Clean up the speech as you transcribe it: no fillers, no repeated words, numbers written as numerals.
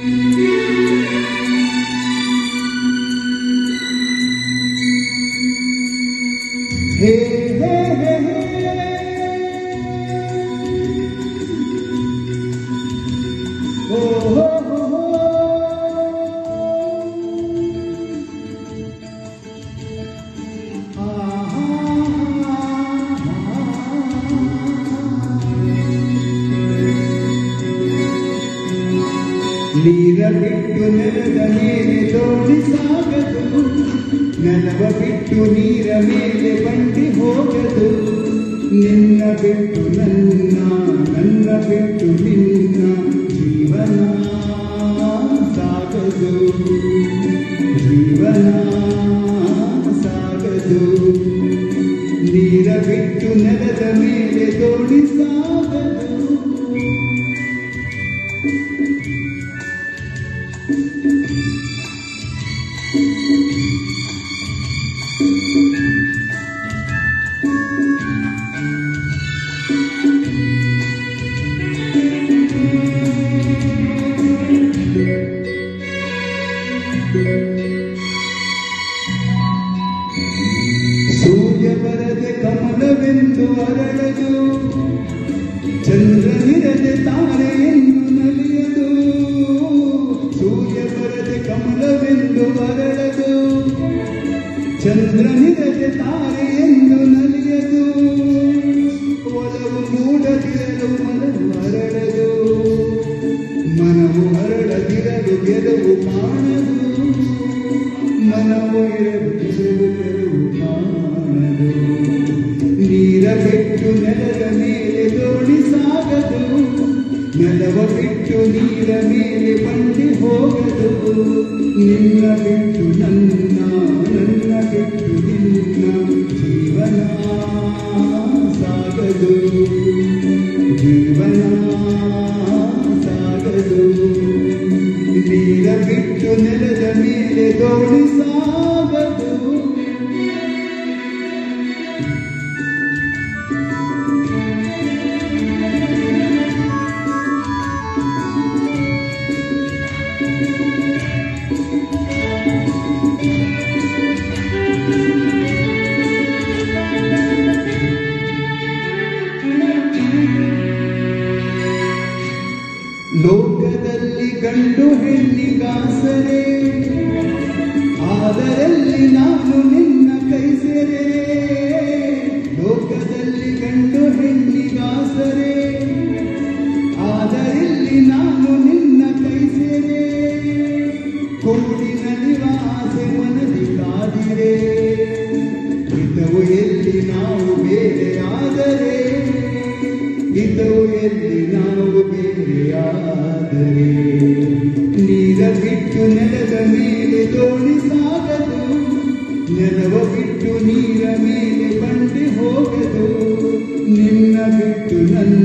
Hey, hey, hey, hey. Oh, oh, oh, oh. ನೀರ ಬಿಟ್ಟು ನೆಲದ ಮೇಲೆ ದೋಣಿ ಸಾಗದು, ನೆಲವ ಬಿಟ್ಟು ನೀರ ಮೇಲೆ ಬಂಡಿ ಹೋಗದು. ನಿನ್ನ ಬಿಟ್ಟು ನನ್ನ, ನನ್ನ ಬಿಟ್ಟು ನಿನ್ನ ಜೀವನ ಸಾಗದು, ಜೀವನ ಸಾಗದು. ನೀರ ಬಿಟ್ಟು ನೆಲದ ಮೇಲೆ ದೋಣಿ ಸಾಗದು. ಸೂರ್ಯ ಬರದೆ ಕಮಲವೆಂದು ಅರಳದು, ಚಂದ್ರನಿರದೆ ತಾರೆಯನ್ನು ನಲಿಯದು. ಸೂರ್ಯ ಬರದೆ ಕಮಲವೆಂದು ಅರಳದು, ಚಂದ್ರನಿರದೆ ತಾರೆಯನ್ನು ನಲಿಯದು. ಒಲವು ಮೂಡದಿರಲು ಮನವು ಅರಳದು, ಮನವು ಹರಡದಿರಲು ಗೆಲುವು ಕಾಣದು. ಮನವು ಇರಲು ಗೆಲುವು ಕಾಣದು. ನೀರ ಬಿಟ್ಟು ನೆಲದ ಮೇಲೆ ದೋಣಿ ಸಾಗದು, ನೆಲವ ಬಿಟ್ಟು ನೀರ ಮೇಲೆ ಬಂಡಿ ಹೋಗದು. ನಿನ್ನ ಬಿಟ್ಟು ನನ್ನ, ನನ್ನ ಬಿಟ್ಟು ನಿನ್ನ ಜೀವನ ಸಾಗದು, ಜೀವನ ಸಾಗದು. ನೀರ ಬಿಟ್ಟು ನೆಲದ ಮೇಲೆ ದೋಣಿ ಸಾಗದು. ಲೋಕದಲ್ಲಿ ಗಂಡು ಹೆಣ್ಣಿಗಾಸರೆ, ಆದರಲ್ಲಿ ನಾನು ನಿನ್ನ ಕೈ ಸೇರೆ. ಲೋಕದಲ್ಲಿ ಗಂಡು ಹೆಣ್ಣಿಗಾಸರೆ, ಆದರಲ್ಲಿ ನಾನು ನಿನ್ನ ಕೈ ಸೇರೆ. ಕೂಡಿ ನಲಿವ ಆಸೆ ಮನದಿ ಕಾದಿರೆ, ಹಿತವು ಎಲ್ಲಿ ನಾವು ಬೇರೆ ಆದರೆ, ಹಿತವು ಎಲ್ಲಿ ನಾವು ಬೇರೆಯಾದರೆ. ನೀರ ಬಿಟ್ಟು ನೆಲದ ಮೇಲೆ ದೋಣಿ ಸಾಗದು, ನೆಲವ ಬಿಟ್ಟು ನೀರ ಮೇಲೆ ಬಂಡಿ ಹೋಗದು. ನಿನ್ನ ಬಿಟ್ಟು ನನ್ನ,